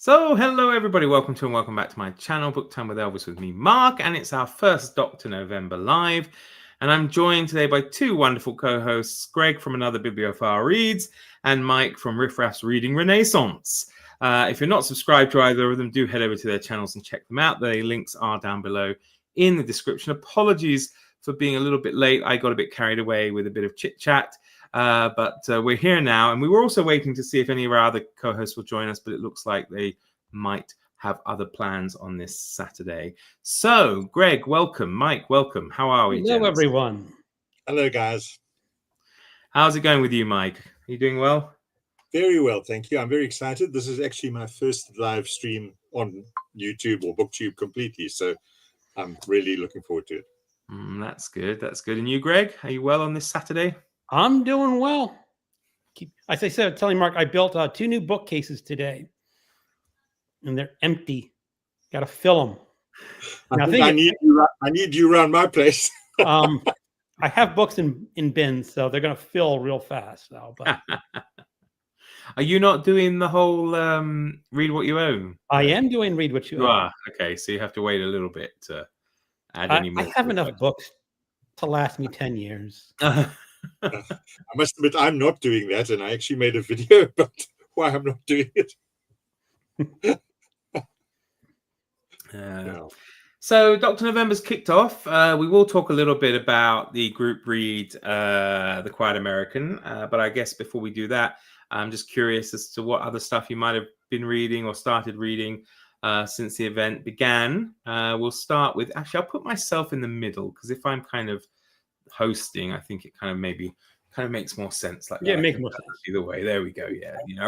So, hello everybody, welcome to and welcome back to my channel, Book Time with Elvis with me, Mark, and it's our first Dr. November live, and I'm joined today by two wonderful co-hosts, Greg from Another Bibliophile Reads, and Mike from Riff Raff's Reading Renaissance. If you're not subscribed to either of them, do head over to their channels and check them out. The links are down below in the description. Apologies for being a little bit late. I got a bit carried away with a bit of chit-chat. But we're here now, and we were also waiting to see if any of our other co-hosts will join us, but it looks like they might have other plans on this Saturday. So, Greg, welcome. Mike, welcome. How are we, Hello, everyone. Hello, guys. How's it going with you, Mike? Are you doing well? Very well, thank you. I'm very excited. This is actually my first live stream on YouTube or BookTube completely, so I'm really looking forward to it. That's good. That's good. And you, Greg, are you well on this Saturday? I'm doing well. As I said, telling Mark, I built two new bookcases today, and they're empty. Got to fill them. I need you around my place. I have books in bins, so they're going to fill real fast. So, but are you not doing the whole read what you own? I am doing read what you own. Are. Okay, so you have to wait a little bit to add any more. I have enough books to last me 10 years. I must admit, I'm not doing that, and I actually made a video about why I'm not doing it. So Dr. November's kicked off. We will talk a little bit about the group read, The Quiet American, but I guess before we do that, I'm just curious as to what other stuff you might have been reading or started reading since the event began. We'll start with, actually, I'll put myself in the middle, because if I'm kind of hosting, I think it kind of makes more sense. Like, yeah, make more sense either way. There we go. Yeah, you know,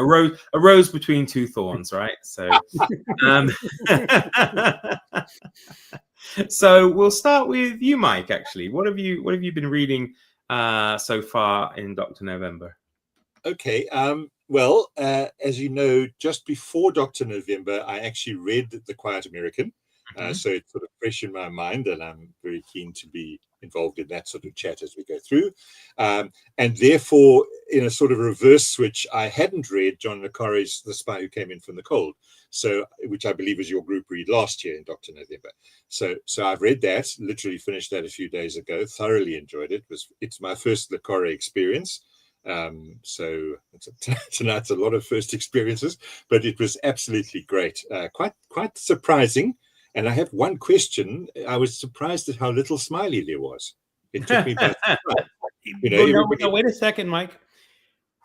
a rose between two thorns, right? So, so we'll start with you, Mike. Actually, what have you been reading so far in Dr. November? Okay. Well, as you know, just before Dr. November, I actually read The Quiet American. So it's sort of fresh in my mind, and I'm very keen to be involved in that sort of chat as we go through. And therefore, in a sort of reverse switch, I hadn't read John le Carre's The Spy Who Came in from the Cold, so which I believe was your group read last year in Dr. November. So I've read that, literally finished that a few days ago, thoroughly enjoyed it. It's my first le Carre experience. So tonight's a lot of first experiences, but it was absolutely great. Quite surprising. And I have one question. I was surprised at how little Smiley there was. It took me by surprise. No, wait a second, Mike.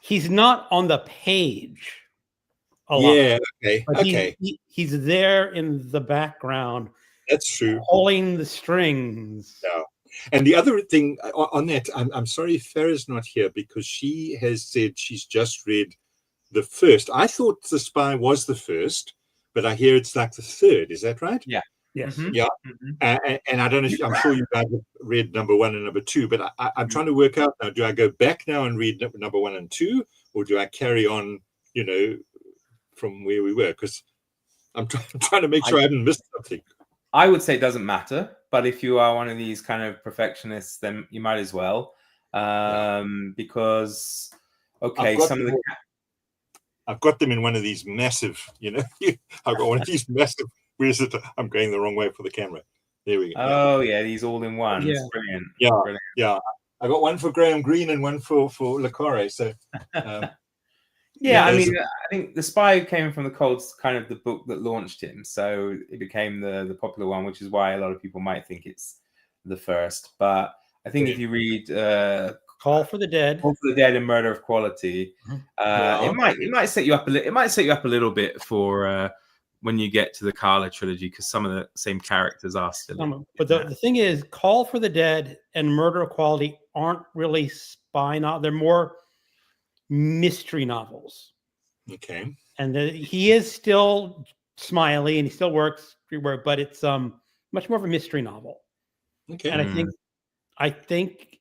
He's not on the page a lot. Yeah, okay. He's there in the background. That's true. Pulling the strings. Yeah. And the other thing on that, I'm sorry Farah's not here, because she has said she's just read the first. I thought The Spy was the first, but I hear it's like the third. Is that right? Yeah. Yes. Mm-hmm. Yeah. Mm-hmm. And I don't know if I'm sure you guys have read number 1 and number 2, but I'm trying to work out now. Do I go back now and read number 1 and 2, or do I carry on, from where we were? Because I'm trying to make sure I haven't missed something. I would say it doesn't matter, but if you are one of these kind of perfectionists, then you might as well, because I've got them in one of these massive, I've got one of these massive. Where is it? I'm going the wrong way for the camera. There we go. Oh yeah, these all in one. Yeah. Brilliant. Yeah, brilliant. Yeah. I got one for Graham Greene and one for le Carre. So. Yeah, I mean, I think The Spy Who Came from the Cold's kind of the book that launched him, so it became the popular one, which is why a lot of people might think it's the first. But I think if you read Call for the Dead, and Murder of Quality, it might set you up a little. It might set you up a little bit for when you get to the Carla trilogy, because some of the same characters are still. But the thing is, Call for the Dead and Murder of Quality aren't really spy novels. They're more mystery novels. Okay. And he is still Smiley, and he still works everywhere, but it's much more of a mystery novel. Okay. And I think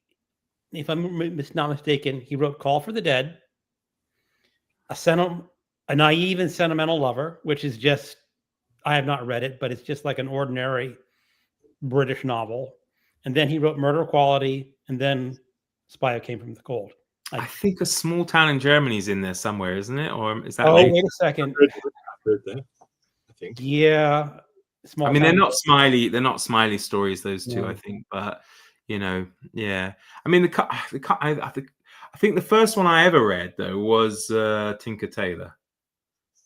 if I'm not mistaken, he wrote Call for the Dead, a naive and sentimental lover, which is just, I have not read it, but it's just like an ordinary British novel. And then he wrote Murder of Quality, and then Spy Who Came from the Cold. I think A Small Town in Germany is in there somewhere, isn't it? Or is that? Oh, wait a second. think. Yeah. I mean, they're not smiley stories, those two, No. I think, but yeah. I mean, I think the first one I ever read though was Tinker Tailor.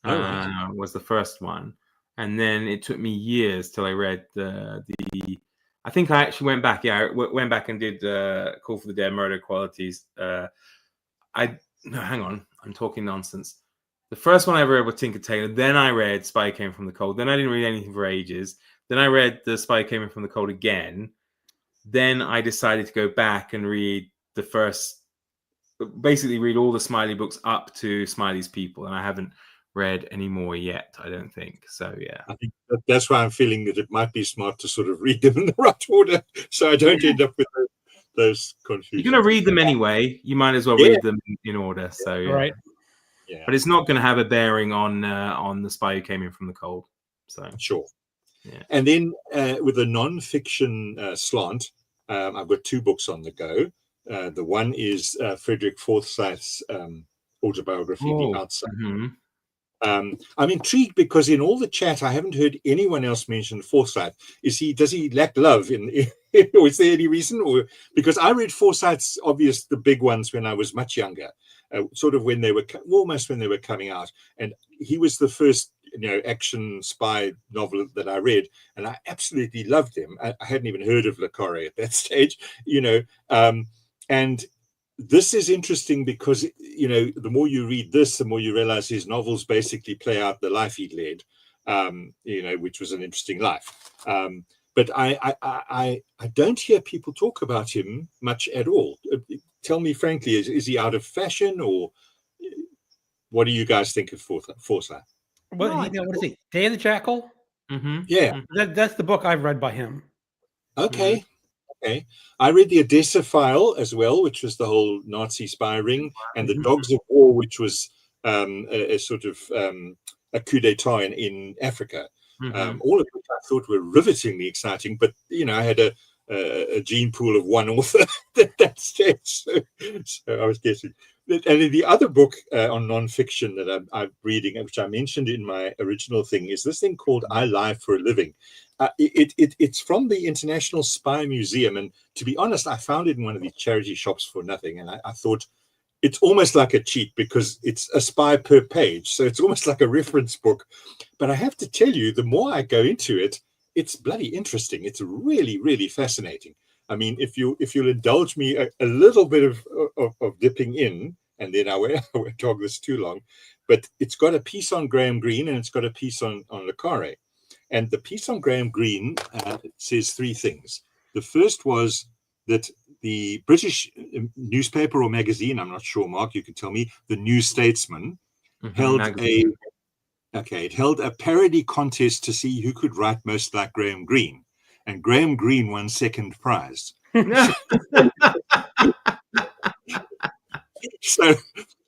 Oh, right. Was the first one, and then it took me years till I read the. I think I actually went back. Yeah, I went back and did Call for the Dead, Murder Qualities. No, hang on, I'm talking nonsense. The first one I ever read was Tinker Tailor. Then I read Spy Came from the Cold. Then I didn't read anything for ages. Then I read The Spy Came from the Cold again. Then I decided to go back and read the first, basically read all the Smiley books up to Smiley's People, and I haven't read any more yet, I don't think. So yeah, I think that's why I'm feeling that it might be smart to sort of read them in the right order, so I don't end up with those confusions. You're going to read them anyway. You might as well read them in order. So yeah. Right. Yeah. But it's not going to have a bearing on The Spy Who Came In From the Cold. So sure. Yeah. And then with a non-fiction slant, I've got two books on the go. The one is Frederick Forsyth's autobiography, The Outside. Mm-hmm. I'm intrigued because in all the chat, I haven't heard anyone else mention Forsyth. Does he lack love or is there any reason? Or because I read Forsyth's the big ones when I was much younger, sort of when they were almost when they were coming out, and he was the first action spy novel that I read, and I absolutely loved him. I hadn't even heard of Le Carre at that stage, and this is interesting because the more you read this, the more you realize his novels basically play out the life he led, which was an interesting life. But I don't hear people talk about him much at all. Tell me frankly, is he out of fashion, or what do you guys think of Forsyth? What is he? Day of the Jackal? Mm-hmm. Yeah. That's the book I've read by him. Okay. Mm-hmm. Okay. I read the Odessa File as well, which was the whole Nazi spy ring, and the Dogs of War, which was a sort of a coup d'etat in Africa. Mm-hmm. All of which I thought were rivetingly exciting, but I had a gene pool of one author at that stage, so I was guessing. And the other book on nonfiction that I'm reading, which I mentioned in my original thing, is this thing called I Lie for a Living. It's from the International Spy Museum, and to be honest, I found it in one of these charity shops for nothing, and I thought it's almost like a cheat because it's a spy per page, so it's almost like a reference book. But I have to tell you, the more I go into it, it's bloody interesting. It's really, really fascinating. I mean, if you'll indulge me a little bit of dipping in, and then I won't talk this too long, but it's got a piece on Graham Greene and it's got a piece on Le Carre. And the piece on Graham Greene says three things. The first was that the British newspaper or magazine, I'm not sure, Mark, you can tell me, the New Statesman, held a parody contest to see who could write most like Graham Greene. And Graham Greene won second prize. So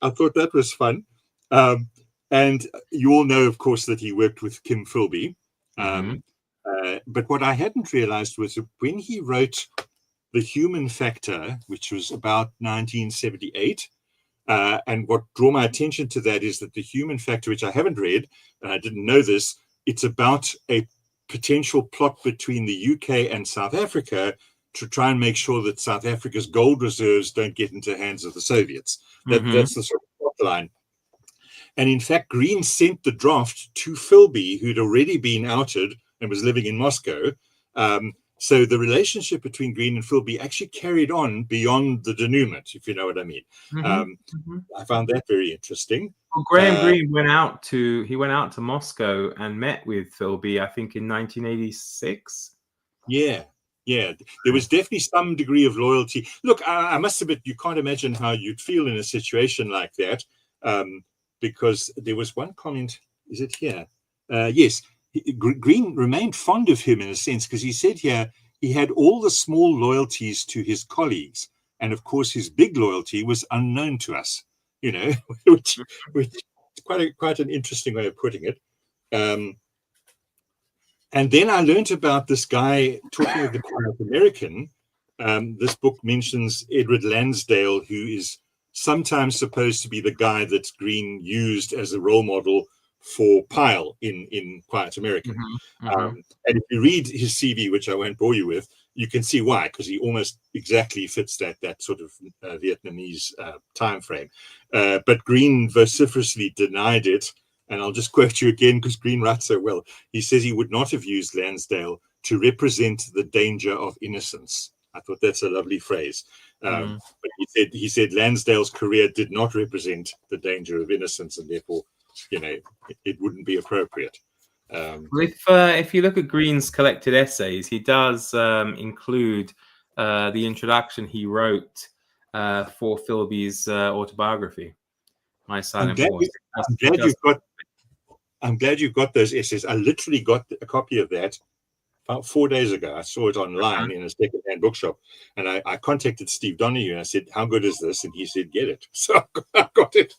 I thought that was fun. And you all know, of course, that he worked with Kim Philby. But what I hadn't realized was that when he wrote The Human Factor, which was about 1978, and what drew my attention to that is that The Human Factor, which I haven't read, and I didn't know this, it's about a potential plot between the UK and South Africa to try and make sure that South Africa's gold reserves don't get into the hands of the Soviets. That's the sort of plot line. And in fact, Greene sent the draft to Philby, who'd already been outed and was living in Moscow. So the relationship between Greene and Philby actually carried on beyond the denouement, if you know what I mean. I found that very interesting. Well, Graham Greene went out to Moscow and met with Philby, I think, in 1986. Yeah. There was definitely some degree of loyalty. Look, I must admit, you can't imagine how you'd feel in a situation like that, because there was one comment. Is it here? Yes. Greene remained fond of him in a sense, because he said here he had all the small loyalties to his colleagues, and of course his big loyalty was unknown to us. Which is quite an interesting way of putting it. And then I learned about this guy talking of the Quiet American. This book mentions Edward Lansdale, who is sometimes supposed to be the guy that Greene used as a role model for Pyle in Quiet American. And if you read his CV, which I won't bore you with, you can see why, because he almost exactly fits that sort of Vietnamese time frame. But Green vociferously denied it. And I'll just quote you again, because Green writes so well. He says he would not have used Lansdale to represent the danger of innocence. I thought that's a lovely phrase. But he said Lansdale's career did not represent the danger of innocence, and therefore, it wouldn't be appropriate. If you look at Green's collected essays, he does include the introduction he wrote for Philby's autobiography, My Silent Horse. I'm glad you've got those essays. I literally got a copy of that about 4 days ago. I saw it online in a second-hand bookshop, and I contacted Steve Donahue and I said, "How good is this?" And he said, "Get it." So I got it.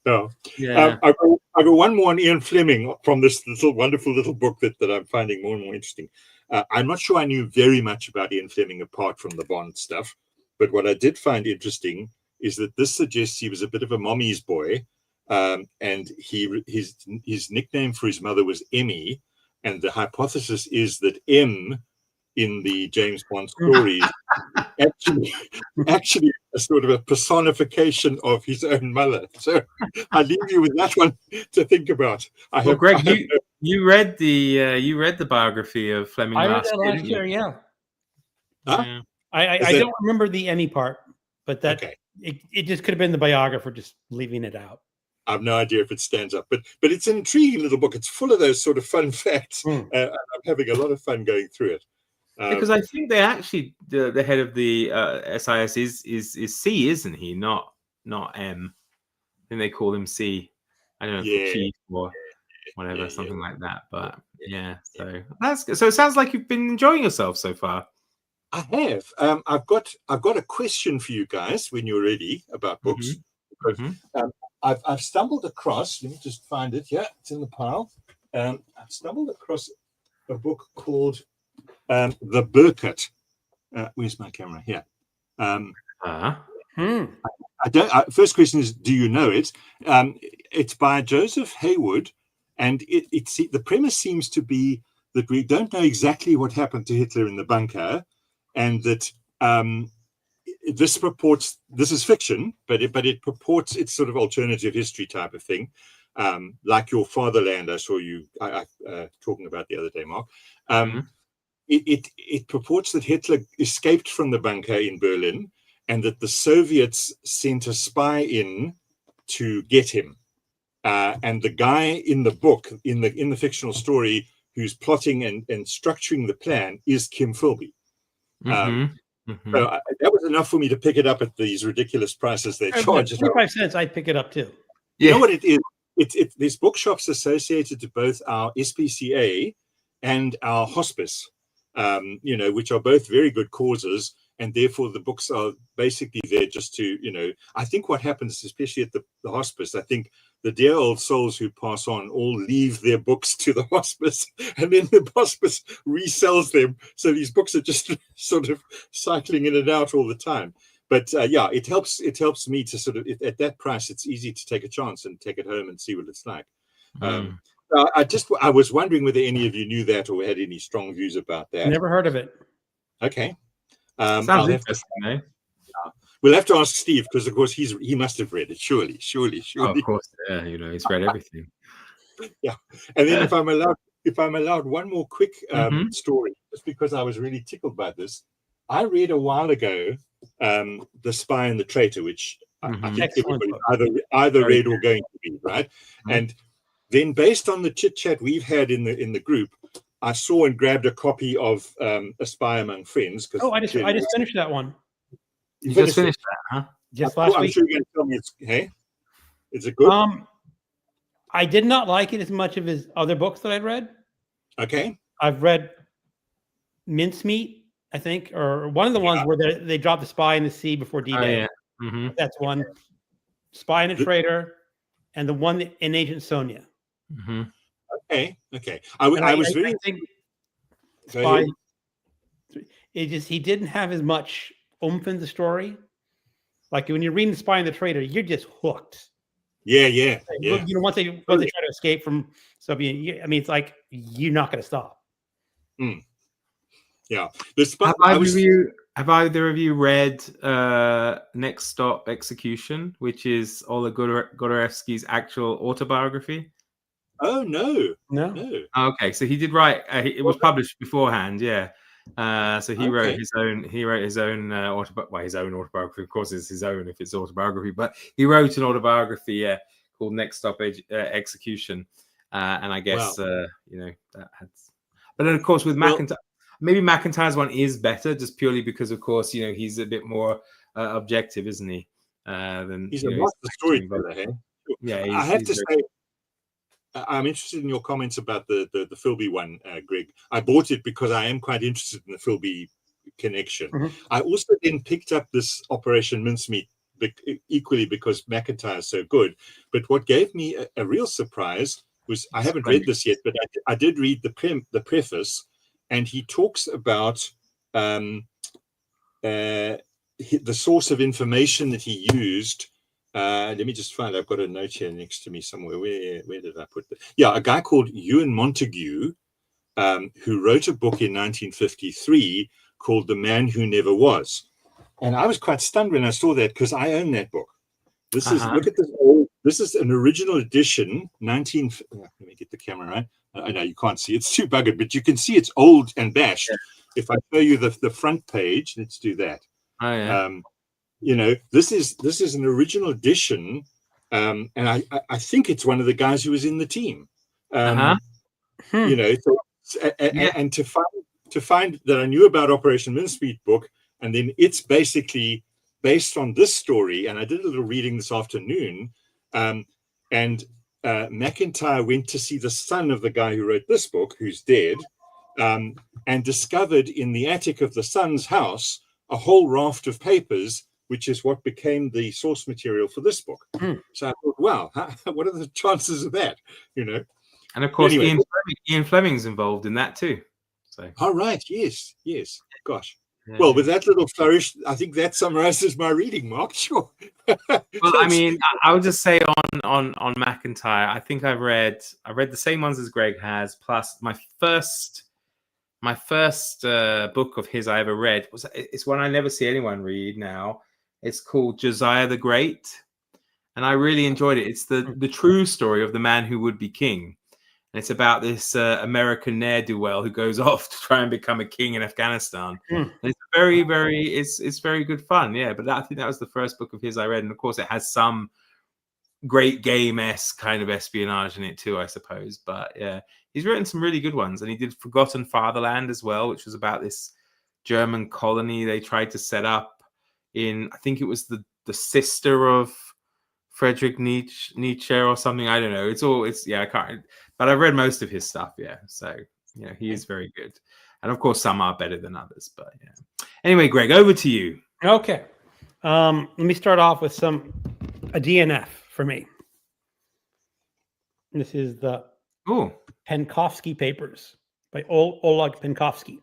No. Yeah. I got one more on Ian Fleming from this wonderful little book that I'm finding more and more interesting. I'm not sure I knew very much about Ian Fleming apart from the Bond stuff, but what I did find interesting is that this suggests he was a bit of a mommy's boy, and his nickname for his mother was Emmy, and the hypothesis is that M in the James Bond stories actually a sort of a personification of his own mother. So I leave you with that one to think about. Greg, you read the biography of Fleming I read that last year. Yeah. Huh? Yeah. I don't remember the Emmy part, but that okay. It just could have been the biographer just leaving it out. I have no idea if it stands up, but it's an intriguing little book. It's full of those sort of fun facts. I'm having a lot of fun going through it. Because I think they actually the head of the SIS is C, isn't he? Not M. I think they call him C. I don't know, for chief or whatever, something like that. But so that's good. So it sounds like you've been enjoying yourself so far. I have. I've got a question for you guys when you're ready about books. Because, I've stumbled across. Let me just find it. Yeah, it's in the pile. I've stumbled across a book called The Burkett. Where's my camera? Here. First question is, do you know it? It's by Joseph Hayward, and the premise seems to be that we don't know exactly what happened to Hitler in the bunker, and that this is fiction, but it purports it's sort of alternative history type of thing, like Your Fatherland. I saw you talking about the other day, Mark. It purports that Hitler escaped from the bunker in Berlin, and that the Soviets sent a spy in to get him. And the guy in the book, in the fictional story, who's plotting and structuring the plan is Kim Philby. So that was enough for me to pick it up at these ridiculous prices they charge. 25 cents, I'd pick it up too. You know what it is? There's bookshops associated to both our SPCA and our hospice, which are both very good causes. And therefore, the books are basically there just to, I think what happens, especially at the hospice, I think the dear old souls who pass on all leave their books to the hospice, and then the hospice resells them. So these books are just sort of cycling in and out all the time. But it helps me to sort of, at that price, it's easy to take a chance and take it home and see what it's like. I was wondering whether any of you knew that or had any strong views about that. Never heard of it. Okay. Sounds interesting, eh? We'll have to ask Steve, because of course he must have read it. Surely. Oh, of course, he's read everything. Yeah, and then if I'm allowed one more quick story, just because I was really tickled by this. I read a while ago, The Spy and the Traitor, which I think everybody either read or going to read, right? And then, based on the chit chat we've had in the group, I saw and grabbed a copy of A Spy Among Friends. I just finished that one. You just finished that, huh? Just last week. I'm sure you're going to tell me is it good? I did not like it as much of his other books that I'd read. Okay. I've read Mincemeat, I think, or one of the ones where they dropped the spy in the sea before D-Day. That's one. Spy and a Traitor, and the one in Agent Sonia. Okay. I was very. I think Spy. He didn't have as much oomph in the story. Like when you're reading The Spy and the Traitor, you're just hooked. Yeah. Once they try to escape from Soviet, I mean, it's like you're not going to stop. Yeah. Have either of you read Next Stop Execution, which is Oleg Gordievsky's actual autobiography? Oh no. Okay, so he did write. It was published beforehand, yeah. So he wrote Okay. his own. He wrote his own his own autobiography. Of course, it's his own if it's autobiography. But he wrote an autobiography called Next Stop Execution, and I guess that had. But then, of course, with McIntyre, maybe McIntyre's one is better, just purely because, of course, he's a bit more objective, isn't he? Than he's a master storyteller. Hey? Yeah, I have to say, I'm interested in your comments about the Philby one, Greg. I bought it because I am quite interested in the Philby connection. I also then picked up this Operation Mincemeat equally because McIntyre is so good. But what gave me a real surprise was, I haven't read this yet, but I did read the preface, and he talks about the source of information that he used. Let me just find. I've got a note here next to me somewhere. Where did I put that? Yeah, a guy called Ewan Montague, who wrote a book in 1953 called "The Man Who Never Was," and I was quite stunned when I saw that, because I own that book. This is look at this old. This is an original edition, 19. Let me get the camera right. I know you can't see; it's too buggered, but you can see it's old and bashed. Yeah. If I show you the front page, let's do that. Oh yeah. This is an original edition, and I think it's one of the guys who was in the team. And to find that I knew about Operation Mincemeat book, and then it's basically based on this story. And I did a little reading this afternoon, and McIntyre went to see the son of the guy who wrote this book, who's dead, and discovered in the attic of the son's house a whole raft of papers, which is what became the source material for this book. So I thought, wow, what are the chances of that? And of course, anyway, Ian Fleming's involved in that too. So. All right, yes. Gosh. Yeah. Well, with that little flourish, I think that summarizes my reading, Mark. Sure. Well, I mean, I would just say on McIntyre, I think I read the same ones as Greg has, plus my first book of his I ever read it's one I never see anyone read now. It's called Josiah the Great, and I really enjoyed it. It's the true story of the man who would be king, and it's about this American ne'er-do-well who goes off to try and become a king in Afghanistan. And it's very, it's very good fun. Yeah, but I think that was the first book of his I read, and of course it has some Great Game-esque kind of espionage in it too, I suppose. But yeah, he's written some really good ones, and he did Forgotten Fatherland as well, which was about this German colony they tried to set up in, I think it was the sister of Friedrich Nietzsche or something. I don't know. I can't. But I've read most of his stuff. Yeah, so he is very good, and of course some are better than others. But yeah. Anyway, Greg, over to you. Okay, let me start off with a DNF for me. This is the Penkovsky Papers by Oleg Penkovsky.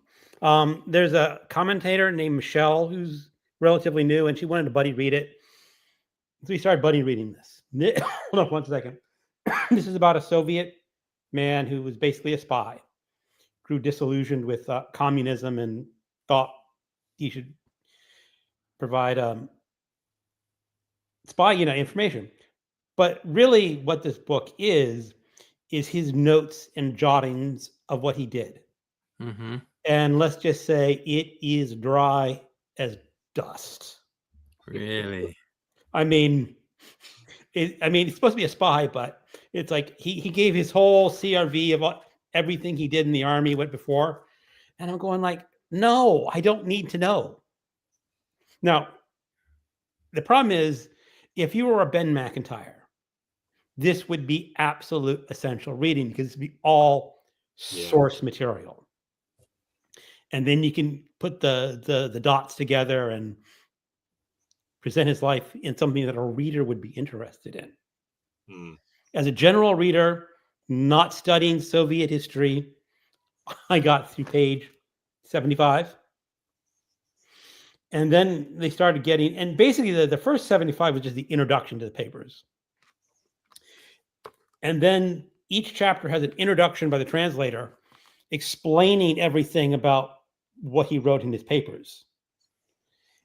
There's a commentator named Michelle who's relatively new, and she wanted to buddy read it. So we started buddy reading this. Hold on 1 second. This is about a Soviet man who was basically a spy, grew disillusioned with communism and thought he should provide spy, information. But really what this book is his notes and jottings of what he did. Mm-hmm. And let's just say it is dry as dust. Really? I mean, it's supposed to be a spy, but it's like he gave his whole CRV of everything he did in the army went before. And I'm going like, no, I don't need to know. Now, the problem is, if you were a Ben McIntyre, this would be absolute essential reading because it'd be all source material. And then you can put the dots together and present his life in something that a reader would be interested in. As a general reader, not studying Soviet history, I got through page 75. And then they started getting, and basically the first 75 was just the introduction to the papers. And then each chapter has an introduction by the translator explaining everything about what he wrote in his papers.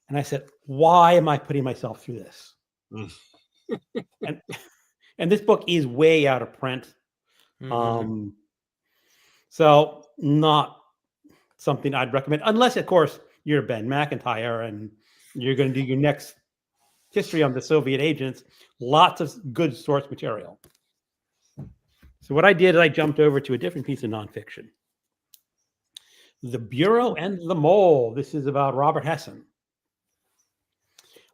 And I said, why am I putting myself through this? and this book is way out of print. So not something I'd recommend, unless, of course, you're Ben McIntyre and you're going to do your next history on the Soviet agents. Lots of good source material. So what I did is I jumped over to a different piece of nonfiction. The Bureau and the Mole. This is about Robert Hessen.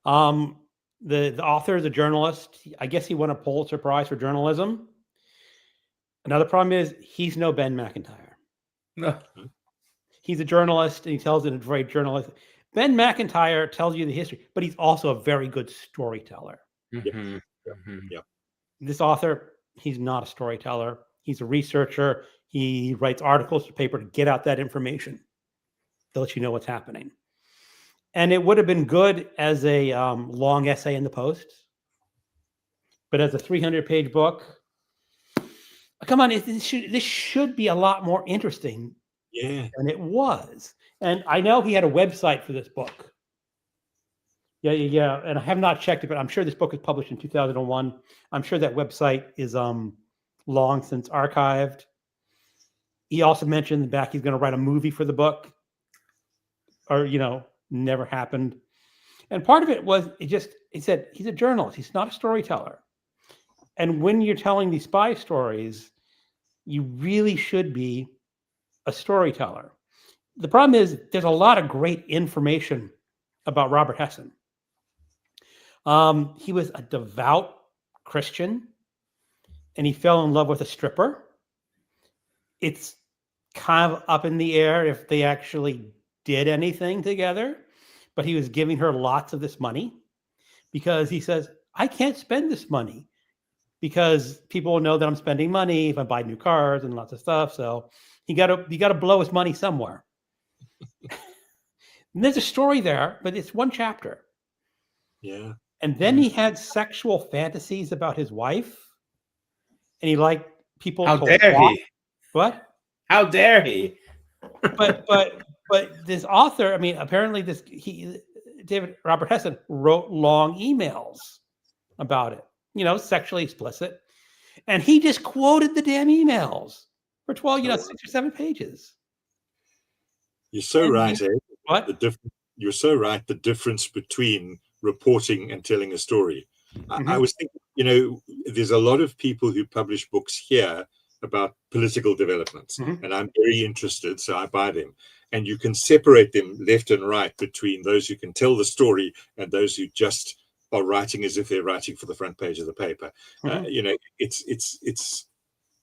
The author is a journalist. I guess he won a Pulitzer Prize for journalism. Another problem is he's no Ben McIntyre. No. He's a journalist, and he tells it in a very journalistic. Ben McIntyre tells you the history, but he's also a very good storyteller. This author, he's not a storyteller. He's a researcher. He writes articles to paper to get out that information to let you know what's happening. And it would have been good as a long essay in the Post, but as a 300-page book, come on, this should be a lot more interesting than it was. And I know he had a website for this book. Yeah. And I have not checked it, but I'm sure this book was published in 2001. I'm sure that website is long since archived. He also mentioned back he's going to write a movie for the book, or, never happened. And part of it was, he said he's a journalist. He's not a storyteller. And when you're telling these spy stories, you really should be a storyteller. The problem is there's a lot of great information about Robert Hessen. He was a devout Christian, and he fell in love with a stripper. It's kind of up in the air if they actually did anything together, but he was giving her lots of this money because he says, I can't spend this money because people will know that I'm spending money if I buy new cars and lots of stuff. So you got to blow his money somewhere. And there's a story there, but it's one chapter. Yeah. And then he had sexual fantasies about his wife, and he liked people. How dare he? What? How dare he? But this author, apparently Robert Hessen wrote long emails about it, sexually explicit. And he just quoted the damn emails for 12, 6 or 7 pages. You're so right, eh? What? You're so right. The difference between reporting and telling a story. I was thinking, there's a lot of people who publish books here about political developments, and I'm very interested, so I buy them. And you can separate them left and right between those who can tell the story and those who just are writing as if they're writing for the front page of the paper. It's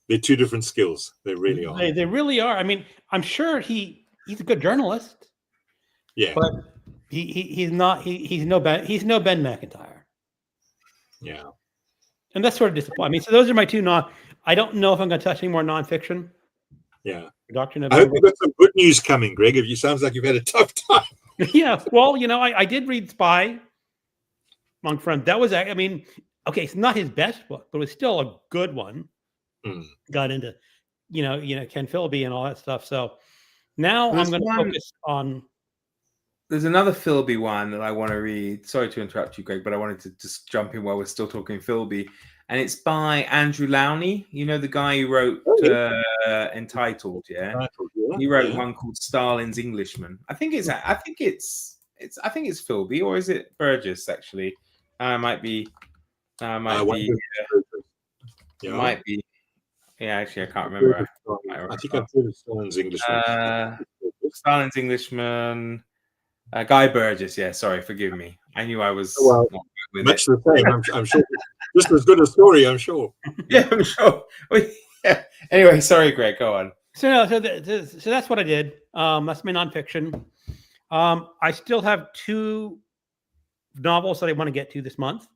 they're two different skills. They really are. They really are. I'm sure he's a good journalist. Yeah, but he's not. He's no Ben McIntyre. Yeah, and that's sort of disappointing. So those are my two I don't know if I'm going to touch any more nonfiction. Yeah. Dr. I hope you've got some good news coming, Greg. If you sounds like you've had a tough time. Yeah. Well, I did read Spy Among Friends. That was, okay, it's not his best book, but it was still a good one. Got into, Ken Philby and all that stuff. So now I'm going to focus on. There's another Philby one that I want to read. Sorry to interrupt you, Greg, but I wanted to just jump in while we're still talking Philby. And it's by Andrew Lowney, the guy who wrote Entitled, yeah. He wrote one called Stalin's Englishman. I think it's Philby, or is it Burgess actually? Might be. It might be. Yeah, actually, I can't remember. I think I've heard of Stalin's Englishman. Stalin's Englishman. Guy Burgess. Yeah, sorry, forgive me. I knew I was much the same. I'm sure. Just as good a story, I'm sure. Yeah, I'm sure. Yeah. Anyway, sorry, Greg. Go on. So that's what I did. That's my nonfiction. I still have 2 novels that I want to get to this month.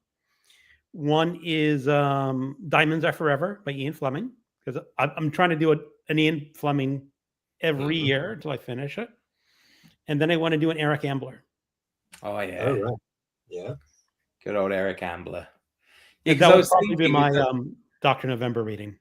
One is Diamonds Are Forever by Ian Fleming, because I'm trying to do an Ian Fleming every year until I finish it. And then I want to do an Eric Ambler. Oh, yeah. Oh, right. Yeah. Good old Eric Ambler. Yeah, that would probably be my Dr. November reading?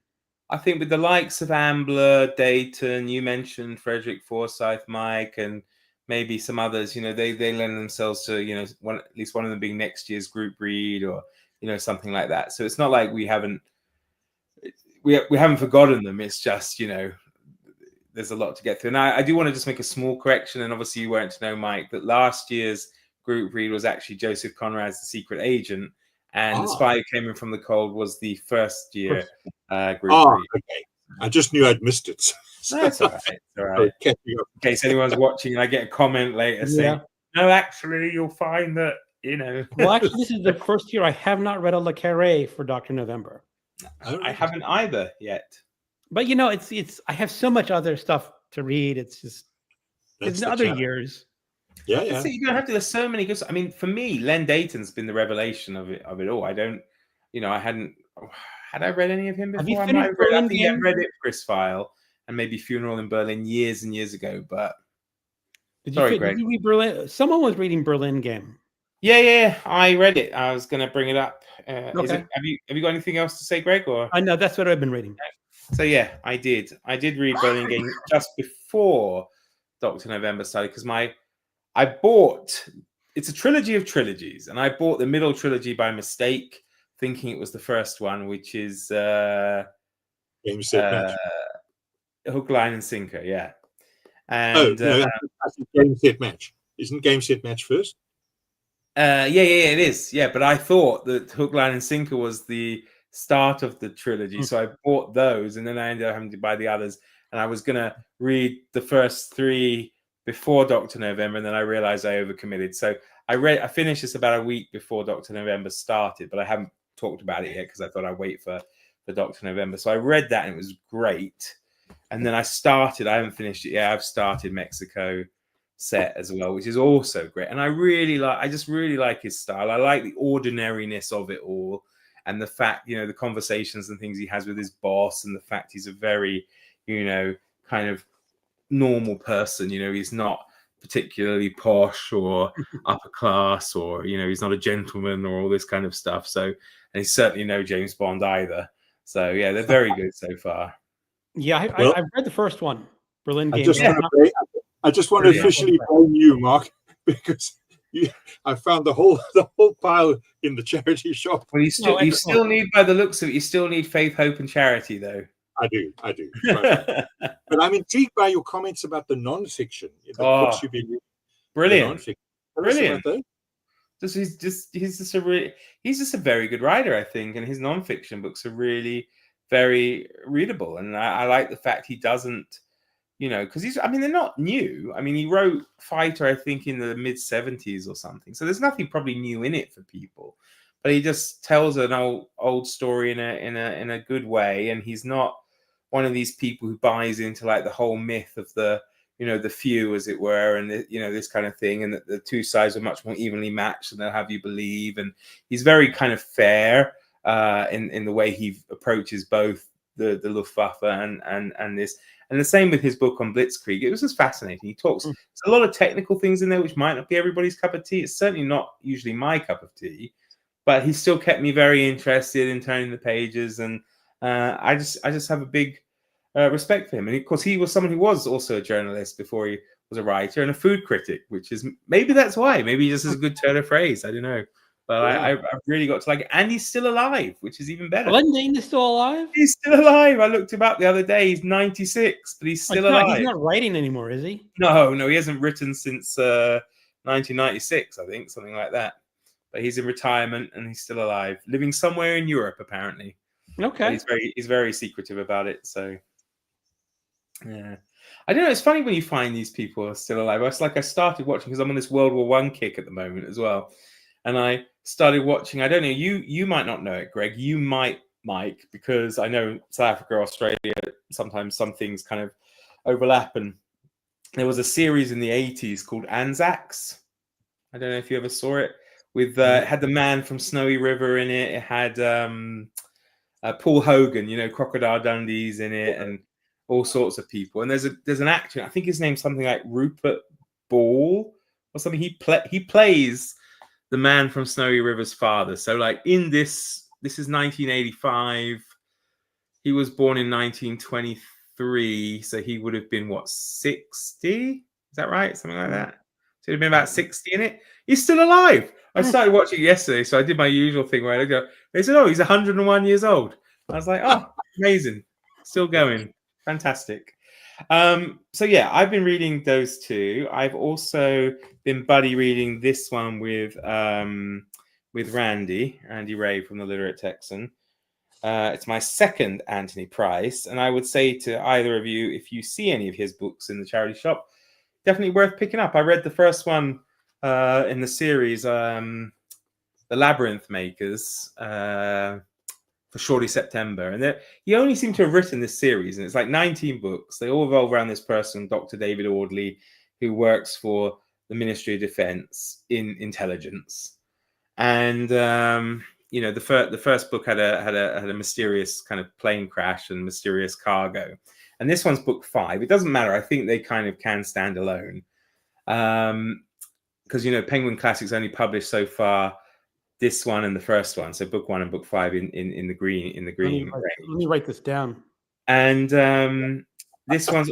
I think with the likes of Ambler, Dayton, you mentioned Frederick Forsyth, Mike, and maybe some others, you know, they lend themselves to, you know, at least one of them being next year's group read, or, you know, something like that. So it's not like we haven't forgotten them. It's just, you know, there's a lot to get through. And I do want to just make a small correction, and obviously you weren't to know, Mike, that last year's group read was actually Joseph Conrad's The Secret Agent, and The Spy Who Came In From the Cold was the first year group read. Okay. I just knew I'd missed it. No, it's all right. It's all right. In case anyone's watching and I get a comment later saying, no, actually, you'll find that, you know. Well, actually, this is the first year I have not read a Le Carré for Dr. November. I haven't either yet. But, you know, it's I have so much other stuff to read. It's just, it's other years. Yeah. So you don't have to, there's so many good, I mean, for me, Len Dayton's been the revelation of it all. I don't, you know, had I read any of him before? Have you I finished Berlin think I read it, Chris File, and maybe Funeral in Berlin years and years ago, but did you read Berlin? Someone was reading Berlin Game. Yeah, I read it. I was going to bring it up. Okay. Have you got anything else to say, Greg? Or I know that's what I've been reading. So yeah, I did read Berlin Game just before Dr. November started, because I bought, it's a trilogy of trilogies, and I bought the middle trilogy by mistake, thinking it was the first one, which is Game, Set, Match. Hook, Line, and Sinker. Yeah. And that's Game, Set, Match. Isn't Game, Set, Match first? Yeah, it is. Yeah, but I thought that Hook, Line, and Sinker was the start of the trilogy, so I bought those, and then I ended up having to buy the others. And I was gonna read the first three before Dr. November, and then I realized I overcommitted. So I finished this about a week before Dr. November started, but I haven't talked about it yet because I thought I'd wait for Dr. November. So I read that, and it was great. And then I haven't finished it yet. I've started Mexico Set as well, which is also great. And I just really like his style. I like the ordinariness of it all, and the fact, you know, the conversations and things he has with his boss, and the fact he's a very, you know, kind of normal person. You know, he's not particularly posh or upper class, or, you know, he's not a gentleman or all this kind of stuff. So, and he's certainly no James Bond either. So yeah, they're very good so far. Yeah, I've read the first one, Berlin Game. I just want to officially blame you, Mark, because I found the whole pile in the charity shop. Well, you still need, by the looks of it, you still need faith, hope, and charity, though. I do. But I'm intrigued by your comments about the non-fiction. The books you've been reading. Brilliant. Brilliant. He's just a very good writer, I think, and his non-fiction books are really very readable. And I like the fact he doesn't, you know, because they're not new. I mean, he wrote Fighter, I think, in the mid-70s or something. So there's nothing probably new in it for people. But he just tells an old story in a good way, and he's not one of these people who buys into like the whole myth of the, you know, the few, as it were, and you know, this kind of thing, and that the two sides are much more evenly matched, and they'll have you believe. And he's very kind of fair in the way he approaches both the Luftwaffe and this. And the same with his book on Blitzkrieg. It was just fascinating. He talks, there's a lot of technical things in there which might not be everybody's cup of tea. It's certainly not usually my cup of tea, but he still kept me very interested in turning the pages. And I just have a big respect for him. And of course, he was someone who was also a journalist before he was a writer, and a food critic, which is, maybe that's why. Maybe he just has a good turn of phrase. I don't know. But I've really got to like it. And he's still alive, which is even better. Len Dayton is still alive? He's still alive. I looked him up the other day. He's 96, but he's still alive. He's not writing anymore, is he? No, he hasn't written since 1996, I think, something like that. But he's in retirement, and he's still alive, living somewhere in Europe, apparently. Okay. But he's very secretive about it. So, yeah. I don't know. It's funny when you find these people are still alive. It's like I started watching, because I'm on this World War I kick at the moment as well. And I started watching, I don't know, you might not know it, Greg. You might, Mike, because I know South Africa, Australia, sometimes some things kind of overlap. And there was a series in the 80s called Anzacs. I don't know if you ever saw it. With it had the man from Snowy River in it. It had Paul Hogan, you know, Crocodile Dundee's in it, and all sorts of people. And there's an actor, I think his name's something like Rupert Ball or something. He plays the man from Snowy River's father. So like in this is 1985. he was born in 1923, so he would have been what, 60? Is that right? Something like that. So he'd have been about 60 in it. He's still alive. I started watching it yesterday, so I did my usual thing where I go. They said, "Oh, he's 101 years old." I was like, "Oh, amazing, still going, fantastic." So yeah, I've been reading those two. I've also been buddy reading this one with Randy Ray from the Literate Texan. It's my second Anthony Price, and I would say to either of you, if you see any of his books in the charity shop, definitely worth picking up. I read the first one in the series, The Labyrinth Makers, for Shorty September, and he only seemed to have written this series, and it's like 19 books. They all revolve around this person, Dr. David Audley, who works for the Ministry of Defense in intelligence. And the first book had a mysterious kind of plane crash and mysterious cargo, and this one's book 5. It doesn't matter. I think they kind of can stand alone, because Penguin Classics only published so far this one and the first one, so book 1 and book 5 in the green Let me write this down. And this one's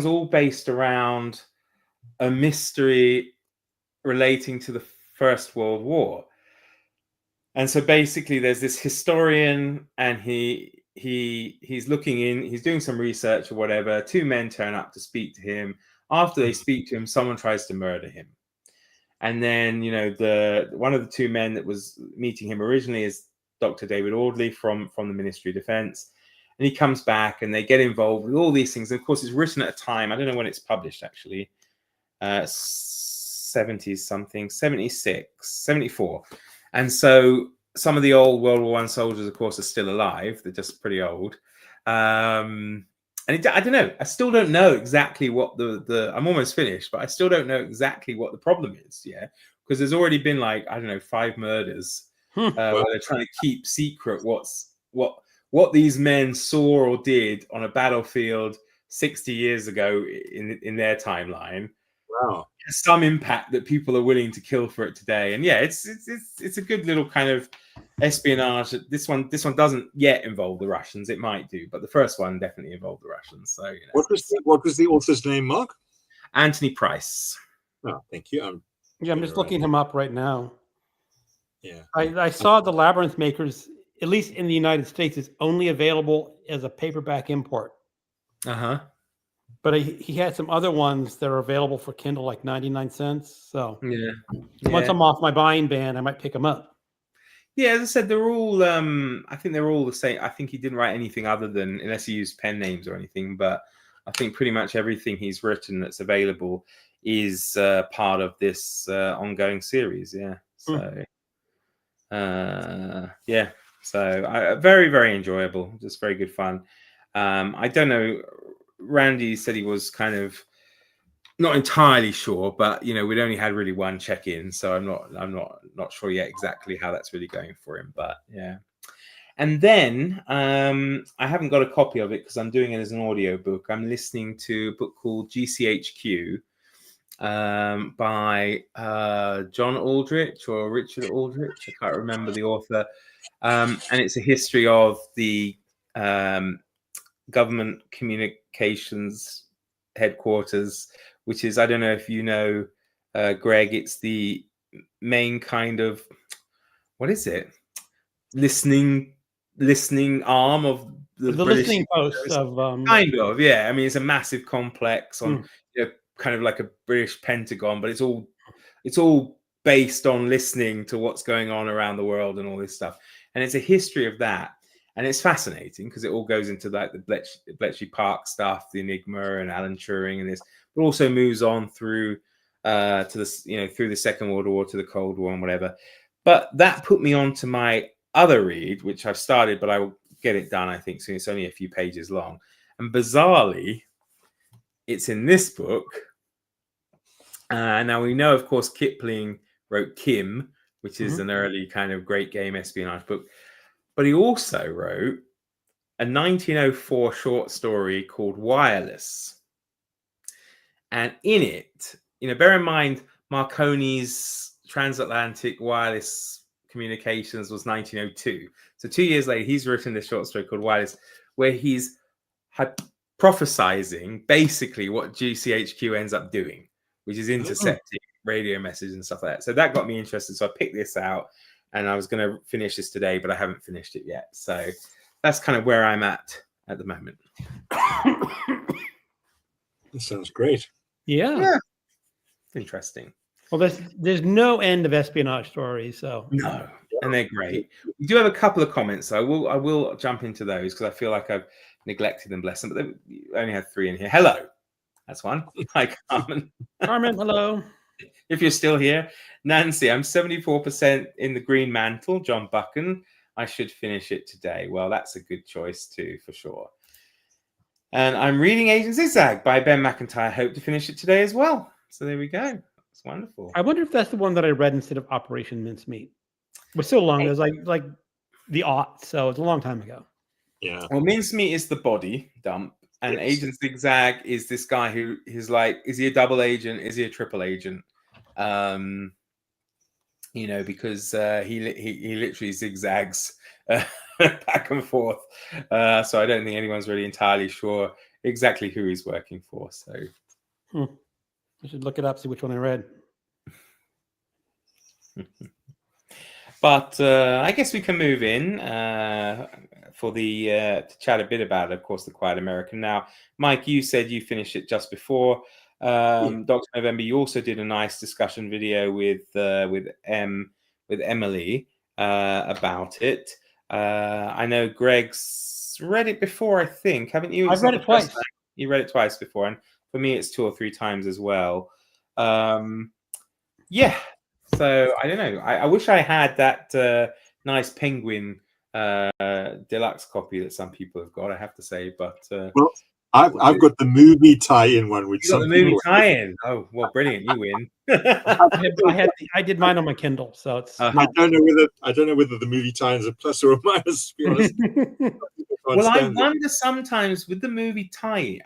all based around a mystery relating to the First World War. And so basically there's this historian, and he's looking in, he's doing some research or whatever. 2 men turn up to speak to him. After they speak to him, someone tries to murder him. And then, one of the 2 men that was meeting him originally is Dr. David Audley from the Ministry of Defense. And he comes back, and they get involved with all these things. And of course, it's written at a time, I don't know when it's published, actually, 70s something, 76, 74. And so some of the old World War I soldiers, of course, are still alive. They're just pretty old. And I don't know. I still don't know exactly what I'm almost finished, but I still don't know exactly what the problem is. Yeah, because there's already been 5 murders where they're trying to keep secret what these men saw or did on a battlefield 60 years ago in their timeline. Wow. Some impact that people are willing to kill for it today. And yeah, it's a good little kind of espionage. This one doesn't yet involve the Russians. It might do, but the first one definitely involved the Russians. So what was the author's name, Mark? Anthony Price. Oh, thank you. I'm just looking him up right now. Yeah, I saw The Labyrinth Makers, at least in the United States, is only available as a paperback import. But he had some other ones that are available for Kindle, like 99 cents. So once I'm off my buying ban, I might pick them up. Yeah, as I said, they're all. I think they're all the same. I think he didn't write anything other than, unless he used pen names or anything. But I think pretty much everything he's written that's available is part of this ongoing series. Yeah. So, So very, very enjoyable. Just very good fun. I don't know. Randy said he was kind of not entirely sure, but we'd only had really one check-in, so I'm not sure yet exactly how that's really going for him. But yeah. And then I haven't got a copy of it because I'm doing it as an audio book. I'm listening to a book called GCHQ by John Aldrich or Richard Aldrich. I can't remember the author. And it's a history of the government communications headquarters, which is, I don't know if you know, Greg, it's the main kind of, what is it? Listening arm of the British listening post of kind of, yeah. I mean, it's a massive complex on kind of like a British Pentagon, but it's all based on listening to what's going on around the world and all this stuff. And it's a history of that. And it's fascinating because it all goes into like the Bletchley Park stuff, the Enigma and Alan Turing and this, but also moves on through to the through the Second World War to the Cold War and whatever. But that put me on to my other read, which I've started, but I will get it done, I think, soon. It's only a few pages long. And bizarrely, it's in this book. Now we know, of course, Kipling wrote Kim, which is an early kind of great game espionage book. But he also wrote a 1904 short story called Wireless. And in it, bear in mind, Marconi's transatlantic wireless communications was 1902. So 2 years later, he's written this short story called Wireless, where he's prophesizing basically what GCHQ ends up doing, which is intercepting radio messages and stuff like that. So that got me interested. So I picked this out, and I was going to finish this today, but I haven't finished it yet. So that's kind of where I'm at the moment. That sounds great. Yeah. Interesting. Well, there's no end of espionage stories, so No, and they're great. We do have a couple of comments, so I will jump into those because I feel like I've neglected them, bless them. But we only have 3 in here. Hello, that's one. Hi, Carmen. Carmen, hello. If you're still here, Nancy, I'm 74% in the Green Mantle. John Buchan, I should finish it today. Well, that's a good choice too, for sure. And I'm reading Agent Zigzag by Ben McIntyre. I hope to finish it today as well. So there we go. It's wonderful. I wonder if that's the one that I read instead of Operation Mincemeat. It was so long. It was like the aught, so it's a long time ago. Yeah. Well, Mincemeat is the body dump, and Yes. Agent Zigzag is this guy who is like, is he a double agent? Is he a triple agent? You know, because he literally zigzags back and forth. So I don't think anyone's really entirely sure exactly who he's working for. So I should look it up, see which one I read. But I guess we can move in for the to chat a bit about, of course, the Quiet American. Now, Mike, you said you finished it just before Dr. November. You also did a nice discussion video with Emily about it. I know Greg's read it before, I think, haven't you? I've read it twice. You read it twice before, and for me, it's 2 or 3 times as well. Yeah. So I don't know. I wish I had that nice Penguin deluxe copy that some people have got, I have to say. But well, I've got the movie tie-in one, which you got the movie tie-in. Oh, well, brilliant! You win. I did mine on my Kindle, so it's. I don't know whether the movie tie-in is a plus or a minus. To be honest. Well, I wonder sometimes with the movie tie-in,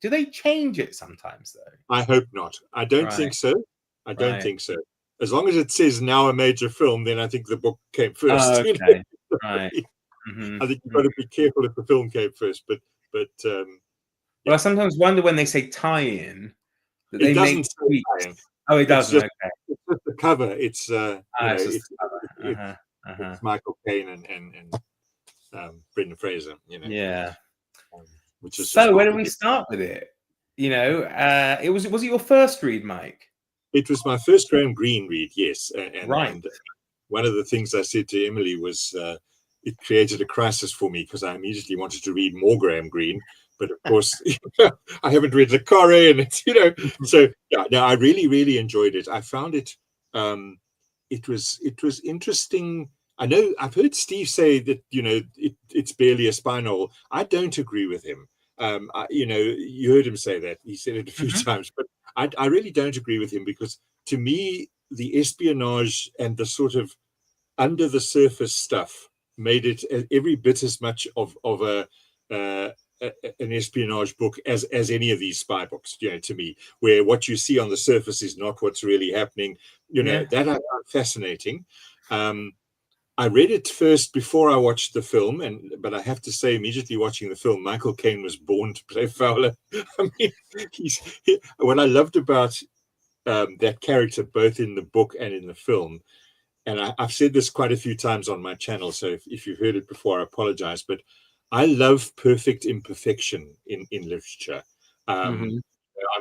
do they change it sometimes though? I hope not. I don't think so. I don't think so. As long as it says now a major film, then I think the book came first. Oh, okay. Right. I think you've got to be careful if the film came first. But well, I sometimes wonder when they say tie-in that they make tweaks. Oh, it doesn't. Okay. It's just the cover. It's it's Michael Caine and Brendan Fraser. You know. Yeah. Which is so. Where do we start with it? You know, was it your first read, Mike? It was my first Graham Greene read, yes. And one of the things I said to Emily was it created a crisis for me because I immediately wanted to read more Graham Greene. But of course, I haven't read Le Carré, and it's, so yeah, no, I really, really enjoyed it. I found it, it was interesting. I know I've heard Steve say that, it's barely a spy novel. I don't agree with him. You heard him say that. He said it a few times, but I really don't agree with him because to me, the espionage and the sort of under the surface stuff made it every bit as much of an espionage book as any of these spy books, to me, where what you see on the surface is not what's really happening. That I found fascinating. I read it first before I watched the film, but I have to say, immediately watching the film, Michael Caine was born to play Fowler. I mean, what I loved about that character, both in the book and in the film, and I've said this quite a few times on my channel, so if you've heard it before, I apologize, but I love perfect imperfection in literature. I'm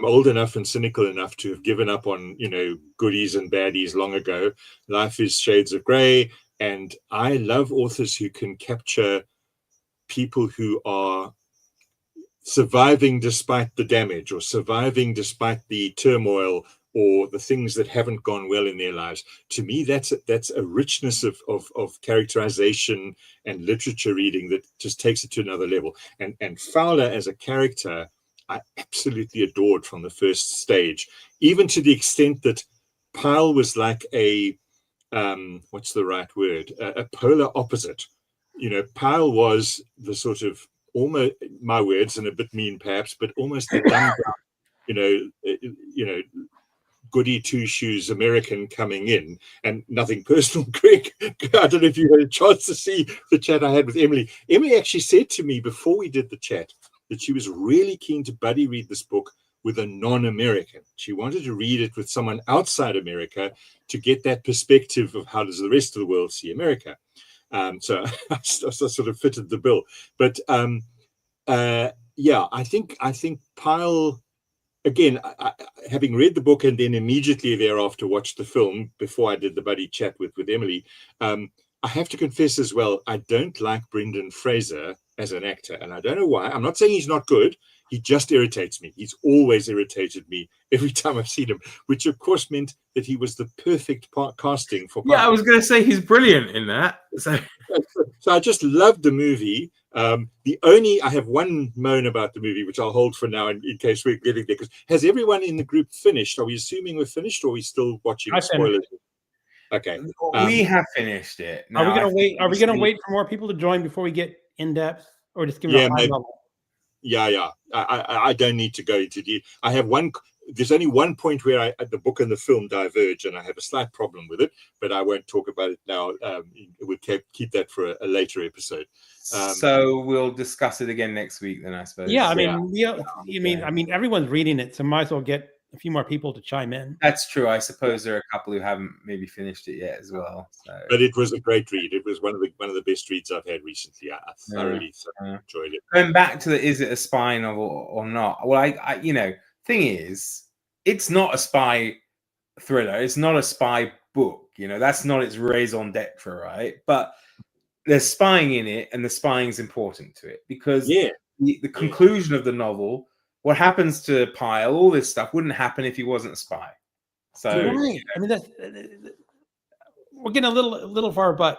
old enough and cynical enough to have given up on, goodies and baddies long ago. Life is shades of gray. And I love authors who can capture people who are surviving despite the damage or surviving despite the turmoil or the things that haven't gone well in their lives. To me, that's a richness of characterization and literature reading that just takes it to another level. And Fowler as a character, I absolutely adored from the first stage, even to the extent that Pyle was like what's the right word? A polar opposite. Pyle was the sort of, almost, my words and a bit mean perhaps, but almost the dumb, goody two-shoes American coming in, and nothing personal, Greg. I don't know if you had a chance to see the chat I had with Emily. Emily actually said to me before we did the chat that she was really keen to buddy read this book with a non-American. She wanted to read it with someone outside America to get that perspective of how does the rest of the world see America. So I sort of fitted the bill. But yeah, I think Pyle, again, having read the book and then immediately thereafter watched the film before I did the buddy chat with Emily, I have to confess as well, I don't like Brendan Fraser as an actor, and I don't know why. I'm not saying he's not good. He just irritates me. He's always irritated me every time I've seen him, which of course meant that he was the perfect casting for Pyle. Yeah, I was going to say he's brilliant in that. So I just loved the movie. I have one moan about the movie, which I'll hold for now in case we're getting there. Because has everyone in the group finished? Are we assuming we're finished, or are we still watching spoilers? Okay, we have finished it. Are we going to wait? Are we going to wait for more people to join before we get in depth, or just give it a high level? Yeah. I don't need to go into the. I have one. There's only one point where the book and the film diverge, and I have a slight problem with it, but I won't talk about it now. We'll keep that for a later episode. So we'll discuss it again next week, then I suppose. Yeah, I mean, everyone's reading it, so might as well get a few more people to chime in. That's true. I suppose there are a couple who haven't maybe finished it yet as well. So. But it was a great read. It was one of the best reads I've had recently. I thoroughly enjoyed it. Going back to is it a spy novel or not? Well, I thing is, it's not a spy thriller. It's not a spy book. That's not its raison d'etre, right? But there's spying in it, and the spying is important to it because the conclusion of the novel, what happens to Pyle, all this stuff wouldn't happen if he wasn't a spy. So right. I mean, we're getting a little far, but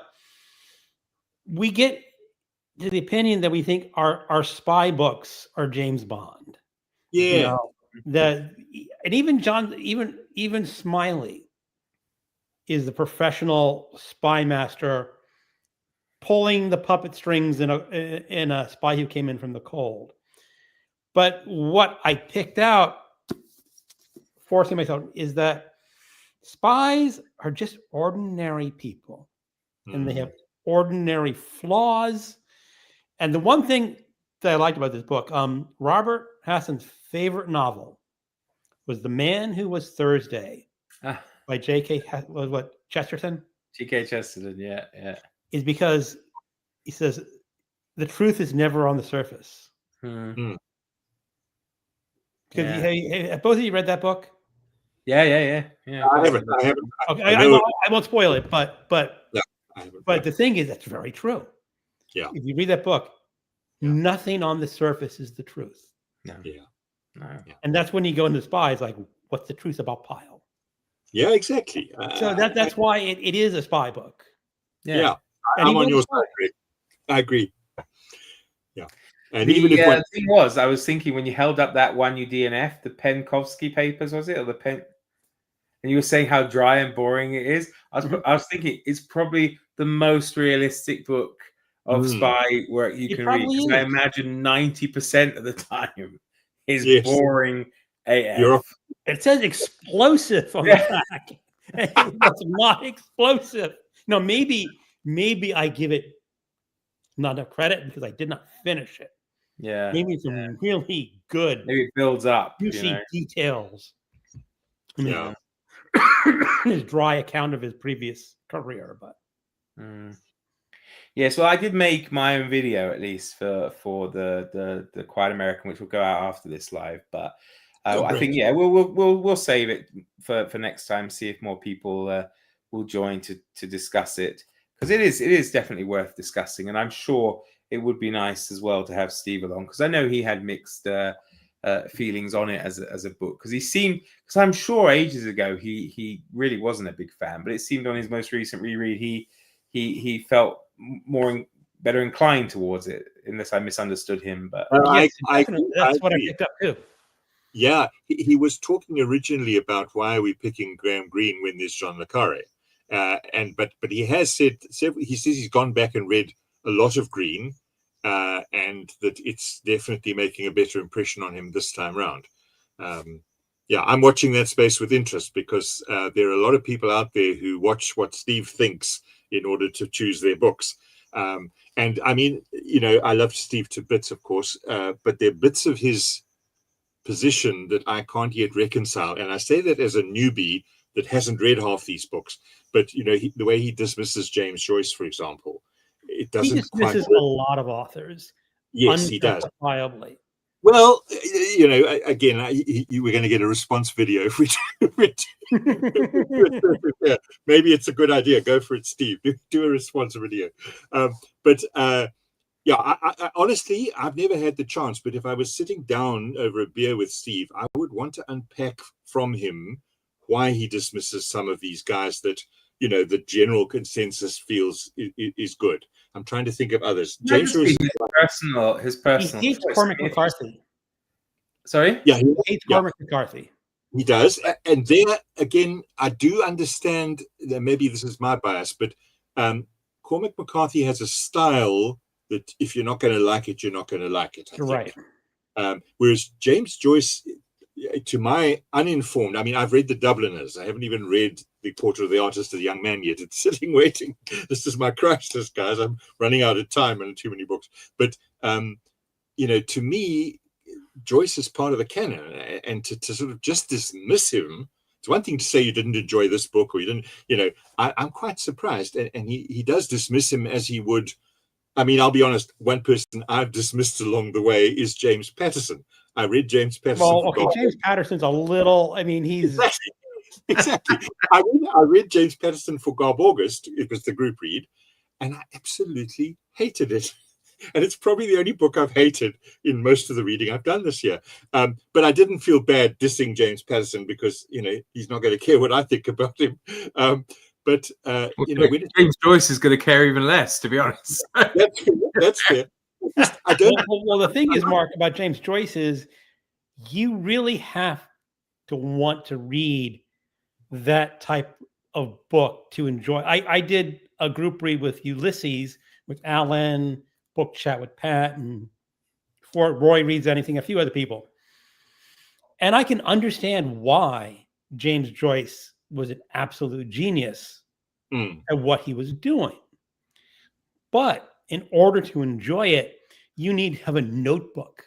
we get to the opinion that we think our spy books are James Bond. Yeah. And even Smiley is the professional spy master pulling the puppet strings in a Spy Who Came In From the Cold. But what I picked out, forcing myself, is that spies are just ordinary people, and they have ordinary flaws. And the one thing that I liked about this book, Robert Hassan's favorite novel was The Man Who Was Thursday by J.K. Chesterton? G.K. Chesterton, yeah. Is because he says the truth is never on the surface. Because have both of you read that book? Yeah. I haven't. Okay, I won't spoil it, but the thing is, that's very true. Yeah. If you read that book, nothing on the surface is the truth. No. Yeah. And that's when you go into spies, like, what's the truth about Pyle? Yeah, exactly. So that's why it is a spy book. Yeah. I'm on your side. I agree. Yeah. And the thing was, I was thinking when you held up that one you DNF, the Penkovsky papers, was it? Or the Pen? And you were saying how dry and boring it is. I was thinking it's probably the most realistic book of spy work you can read. Because I imagine 90% of the time is boring AF. It says explosive on the back. It's not explosive. No, maybe I give it not enough credit because I did not finish it. Yeah. Maybe it's really good. Maybe it builds up. Juicy details. Yeah. His dry account of his previous career, but yes, well, I did make my own video at least for the Quiet American, which will go out after this live. But I think we'll save it for next time. See if more people will join to discuss it, because it is definitely worth discussing, and I'm sure it would be nice as well to have Steve along, because I know he had mixed feelings on it as a book, because I'm sure ages ago he really wasn't a big fan, but it seemed on his most recent reread he felt better inclined towards it, unless I misunderstood him. But that's what I picked up too. Yeah, he was talking originally about why are we picking Graham Greene when there's John le Carré, but he has said he says he's gone back and read a lot of Greene, and that it's definitely making a better impression on him this time round. Yeah, I'm watching that space with interest because there are a lot of people out there who watch what Steve thinks in order to choose their books. And I mean, I love Steve to bits, of course, but there are bits of his position that I can't yet reconcile. And I say that as a newbie that hasn't read half these books. But, the way he dismisses James Joyce, for example, it He doesn't quite dismisses work. a lot of authors. Yes, he does. Unjustifiably. Well, again, we're going to get a response video if we do. Yeah, maybe it's a good idea. Go for it, Steve. Do a response video. But yeah, I honestly, I've never had the chance. But if I was sitting down over a beer with Steve, I would want to unpack from him why he dismisses some of these guys that the general consensus feels is good. I'm trying to think of others. James Joyce, his personal. He hates choice. Cormac McCarthy. Sorry? yeah, He hates Cormac McCarthy. he does. And there again, I do understand that maybe this is my bias, but Cormac McCarthy has a style that if you're not going to like it, you're not going to like it. I think. Right. Whereas James Joyce, to my uninformed, I mean, I've read The Dubliners. I haven't even read The Portrait of the Artist of the Young Man yet. It's sitting waiting. This is my crisis, guys. I'm running out of time and too many books. But, to me, Joyce is part of the canon. And to sort of just dismiss him, it's one thing to say you didn't enjoy this book or you didn't, I'm quite surprised. And he does dismiss him as he would. I mean, I'll be honest, one person I've dismissed along the way is James Patterson. I read James Patterson. Well, okay, James Patterson's a little, I mean, he's... Exactly. I read James Patterson for Garb August. It was the group read, and I absolutely hated it. And it's probably the only book I've hated in most of the reading I've done this year. But I didn't feel bad dissing James Patterson because, he's not going to care what I think about him. But James Joyce is going to care even less, to be honest. That's fair. Well, the thing is, Mark, about James Joyce is you really have to want to read that type of book to enjoy. I did a group read with Ulysses, with Alan, book chat with Pat, and before Roy reads anything, a few other people. And I can understand why James Joyce was an absolute genius at what he was doing. But in order to enjoy it, you need to have a notebook.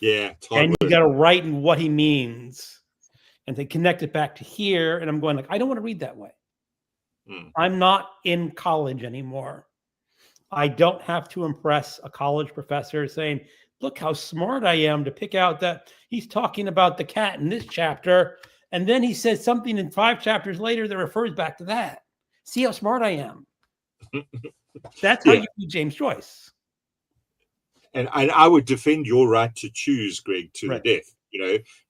Yeah. And you got to write in what he means and to connect it back to here. And I'm going like, I don't want to read that way. I'm not in college anymore. I don't have to impress a college professor saying, look how smart I am to pick out that he's talking about the cat in this chapter. And then he says something in 5 chapters later that refers back to that. See how smart I am. That's how you read James Joyce. And I would defend your right to choose, Greg, to the death,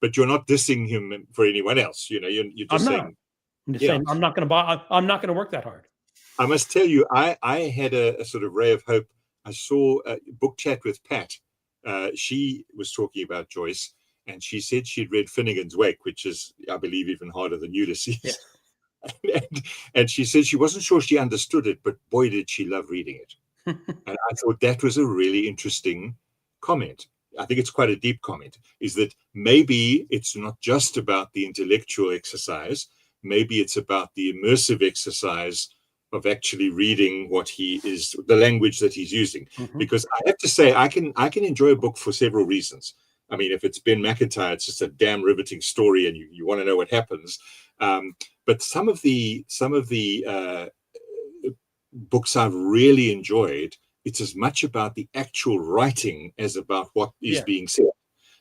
but you're not dissing him for anyone else. You're just saying. I'm just saying I'm not going to work that hard. I must tell you, I had a sort of ray of hope. I saw a book chat with Pat. She was talking about Joyce, and she said she'd read Finnegan's Wake, which is, I believe, even harder than Ulysses. Yeah. And she said she wasn't sure she understood it, but boy, did she love reading it. And I thought that was a really interesting comment. I think it's quite a deep comment, is that maybe it's not just about the intellectual exercise. Maybe it's about the immersive exercise of actually reading what he is, the language that he's using. Because I have to say, I can enjoy a book for several reasons. I mean, if it's Ben McIntyre, it's just a damn riveting story and you want to know what happens. But some of the books I've really enjoyed, it's as much about the actual writing as about what is being said.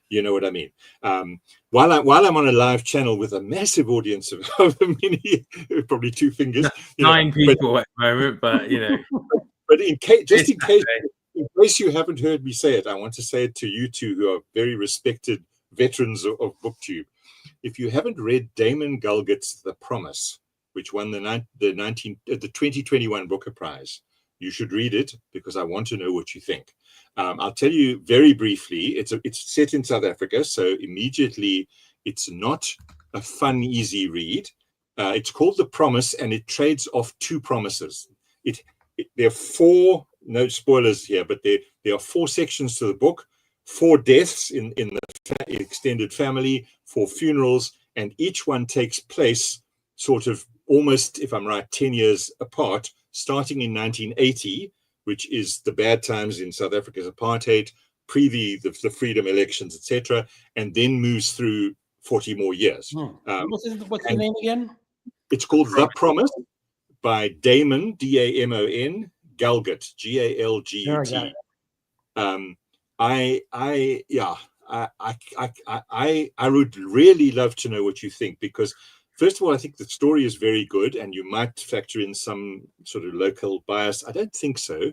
You know what I mean? While I'm on a live channel with a massive audience of many, probably 2 fingers, 9 people at the moment, but But in case you haven't heard me say it, I want to say it to you two who are very respected veterans of BookTube. If you haven't read Damon Galgut's The Promise, which won the 2021 Booker Prize, you should read it because I want to know what you think. I'll tell you very briefly. It's set in South Africa, so immediately it's not a fun, easy read. It's called The Promise, and it trades off 2 promises. There are 4, no spoilers here, but there are 4 sections to the book. 4 deaths in the extended family, 4 funerals, and each one takes place sort of almost, if I'm right, 10 years apart, starting in 1980, which is the bad times in South Africa's apartheid, pre the freedom elections, etc., and then moves through 40 more years. What's the name again? It's called The Promise by Damon, D-A-M-O-N, Galgut, G-A-L-G-U-T. I would really love to know what you think, because first of all, I think the story is very good, and you might factor in some sort of local bias. I don't think so.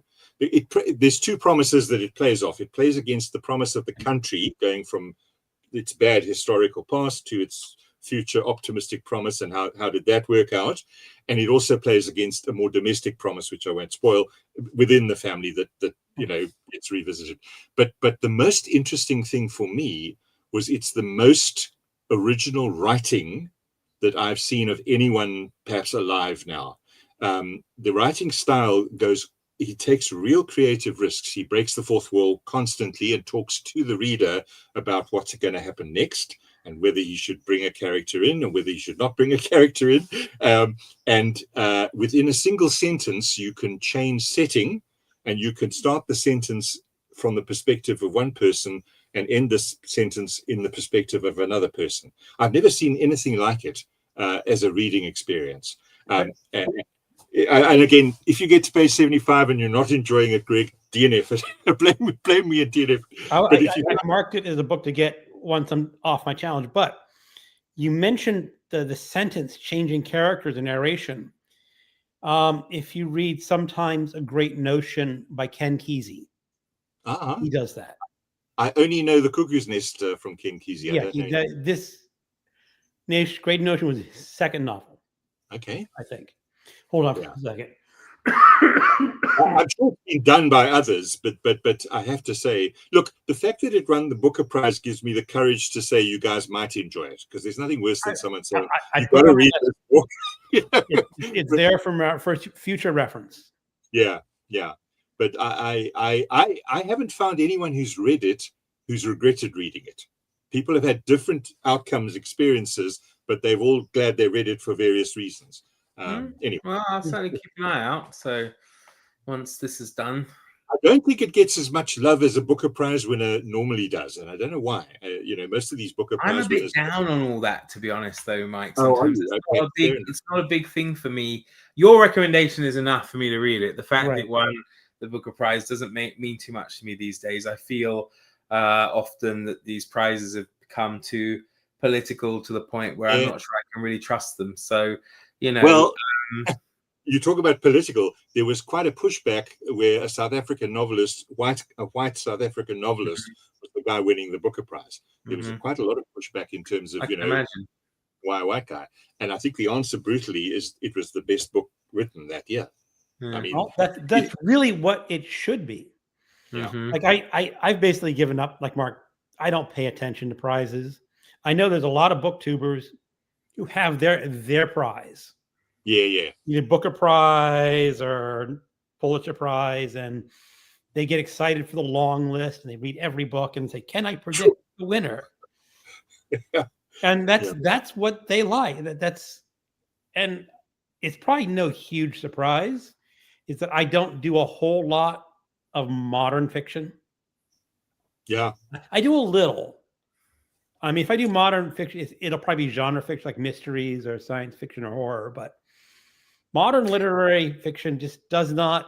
There's 2 promises that it plays off. It plays against the promise of the country going from its bad historical past to its future optimistic promise, and how did that work out? And it also plays against a more domestic promise, which I won't spoil, within the family that gets revisited. But the most interesting thing for me was it's the most original writing that I've seen of anyone perhaps alive now. The writing style he takes real creative risks. He breaks the fourth wall constantly and talks to the reader about what's going to happen next, and whether he should bring a character in or whether he should not bring a character in. And within a single sentence, you can change setting, and you can start the sentence from the perspective of one person and end this sentence in the perspective of another person. I've never seen anything like it as a reading experience. And again, if you get to page 75 and you're not enjoying it, Greg, DNF it. blame me and DNF. I marked it as a book to get once I'm off my challenge. But you mentioned the sentence changing characters and narration. If you read Sometimes a Great Notion by Ken Kesey, he does that. I only know The Cuckoo's Nest from Ken Kesey. Yeah, this Great Notion was his second novel. Okay. I think. Hold on for a second. I'm sure it's been done by others, but I have to say, look, the fact that it won the Booker Prize gives me the courage to say you guys might enjoy it, because there's nothing worse than someone saying, you've got to read this book. It's there for future reference. Yeah. But I haven't found anyone who's read it who's regretted reading it. People have had different outcomes, experiences, but they've all glad they read it for various reasons. Anyway. Well, I'll certainly keep an eye out. So once this is done, I don't think it gets as much love as a Booker Prize winner normally does, and I don't know why. Most of these Booker Prize winners. I'm a bit down on all that, to be honest, though, Mike. Sometimes it's not a big thing for me. Your recommendation is enough for me to read it. The fact that it won the Booker Prize doesn't mean too much to me these days. I feel often that these prizes have become too political to the point where I'm not sure I can really trust them. So, Well, you talk about political. There was quite a pushback where a South African novelist, a white South African novelist, was the guy winning the Booker Prize. There was quite a lot of pushback in terms of, why a white guy? And I think the answer brutally is it was the best book written that year. I mean, that's really what it should be. Like I've basically given up. Like Mark, I don't pay attention to prizes. I know there's a lot of booktubers who have their prize. Yeah. Either Booker Prize or Pulitzer Prize, and they get excited for the long list and they read every book and say, "Can I predict the winner?" And that's what they like. And it's probably no huge surprise is that I don't do a whole lot of modern fiction. Yeah, I do a little. I mean, if I do modern fiction, it'll probably be genre fiction like mysteries or science fiction or horror, but modern literary fiction just does not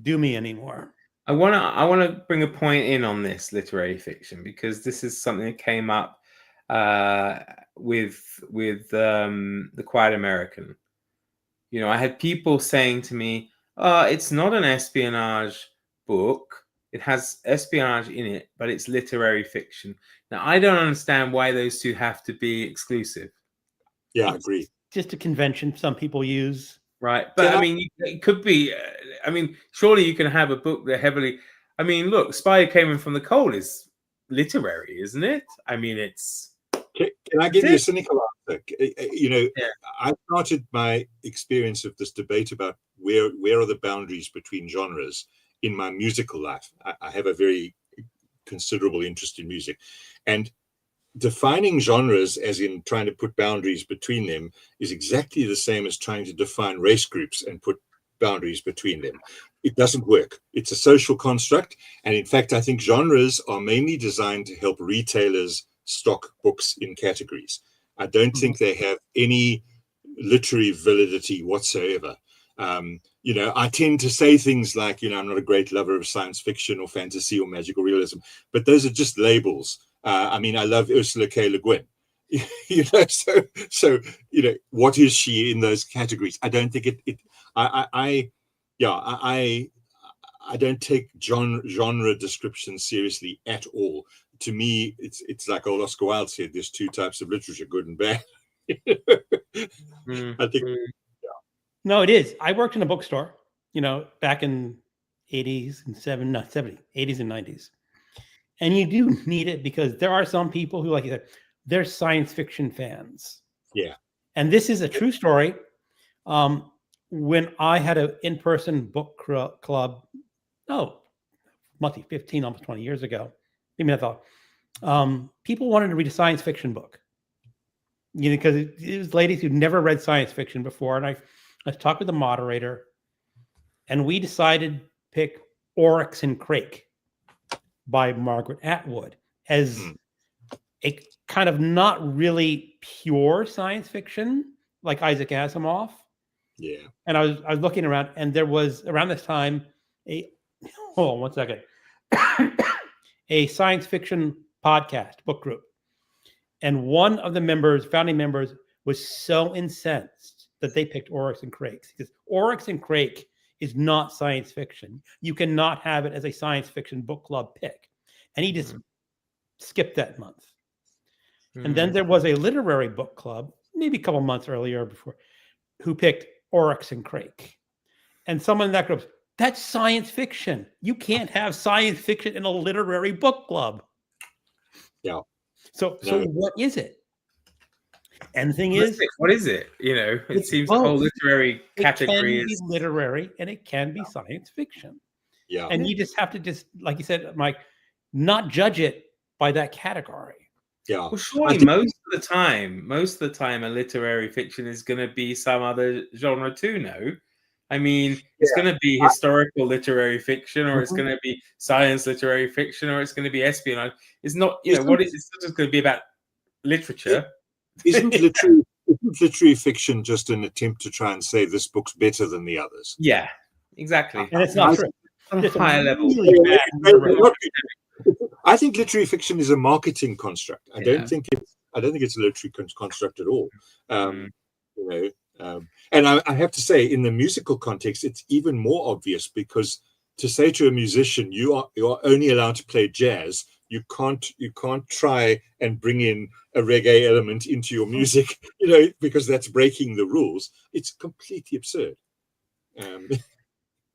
do me anymore. I want to bring a point in on this literary fiction, because this is something that came up with The Quiet American. I had people saying to me, it's not an espionage book. It has espionage in it, but it's literary fiction. Now, I don't understand why those two have to be exclusive. Yeah, I agree. Just a convention some people use. Right. But it could be, surely you can have a book that heavily, look, Spy Came In From the Cold is literary, isn't it? It's... Can I give you a cynical answer? I started my experience of this debate about where are the boundaries between genres in my musical life. I have a very considerable interest in music. And defining genres, as in trying to put boundaries between them, is exactly the same as trying to define race groups and put boundaries between them. It doesn't work. It's a social construct. And in fact, I think genres are mainly designed to help retailers stock books in categories. I don't think they have any literary validity whatsoever. I tend to say things like, I'm not a great lover of science fiction or fantasy or magical realism, but those are just labels. I love Ursula K. Le Guin. So what is she in those categories? I don't think I don't take genre description seriously at all. To me, it's like old Oscar Wilde said, there's two types of literature, good and bad. I think. No, it is. I worked in a bookstore, back in 80s and 80s and 90s. And you do need it because there are some people who, like you said, they're science fiction fans. Yeah. And this is a true story. When I had an in-person book club, must be 15, almost 20 years ago. Maybe I thought, people wanted to read a science fiction book. Because it was ladies who'd never read science fiction before. And I talked with the moderator, and we decided to pick Oryx and Crake by Margaret Atwood as a kind of not really pure science fiction like Isaac Asimov. Yeah. And I was looking around, and there was around this time hold on one second, a science fiction podcast book group. And one of the founding members, was so incensed that they picked Oryx and Crake. Because Oryx and Crake is not science fiction. You cannot have it as a science fiction book club pick. And he just skipped that month. And then there was a literary book club, maybe a couple months earlier before, who picked Oryx and Crake. And someone in that group, that's science fiction. You can't have science fiction in a literary book club. Yeah. So what is it? And the thing what is it? It seems both. the whole literary category is literary, and it can be science fiction. Yeah. And you just have to like you said, Mike, not judge it by that category. Yeah. Well, surely most of the time, a literary fiction is going to be some other genre too. No, I mean, it's going to be historical literary fiction, or it's going to be science literary fiction, or it's going to be espionage. It's not, what is it's just going to be about literature. Isn't literary fiction just an attempt to try and say this book's better than the others? Yeah, exactly. And it's not true. On a higher level. I think literary fiction is a marketing construct. I don't think it's a literary construct at all. And I have to say, in the musical context, it's even more obvious, because to say to a musician, you are only allowed to play jazz, you can't try and bring in a reggae element into your music, because that's breaking the rules. It's completely absurd.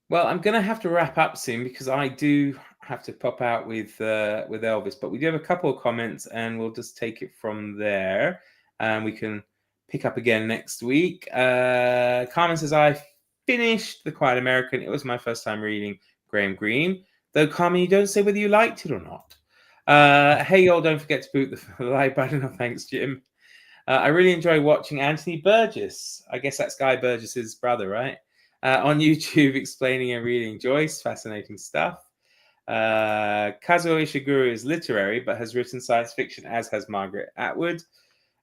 Well, I'm going to have to wrap up soon, because I do have to pop out with Elvis, but we do have a couple of comments, and we'll just take it from there, and we can pick up again next week. Carmen says, I finished The Quiet American. It was my first time reading Graham Greene. Though, Carmen, you don't say whether you liked it or not. Hey, y'all, don't forget to boot the like button. Oh, thanks, Jim. I really enjoy watching Anthony Burgess. I guess that's Guy Burgess's brother, right? On YouTube, explaining and reading Joyce. Fascinating stuff. Kazuo Ishiguro is literary, but has written science fiction, as has Margaret Atwood.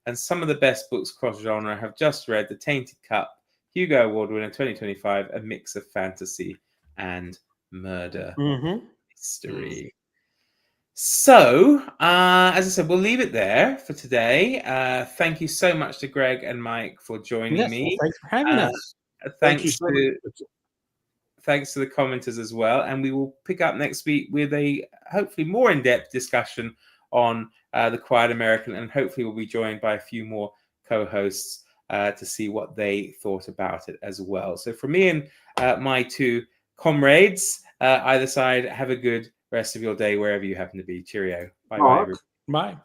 And some of the best books cross-genre have just read The Tainted Cup, Hugo Award winner 2025, a mix of fantasy and murder mystery. So, as I said, we'll leave it there for today. Thank you so much to Greg and Mike for joining me. Thanks for having us. Thanks to the commenters as well. And we will pick up next week with a hopefully more in-depth discussion on The Quiet American, and hopefully we'll be joined by a few more co-hosts to see what they thought about it as well. So from me and my two comrades either side, have a good rest of your day wherever you happen to be. Cheerio. Bye. Bye.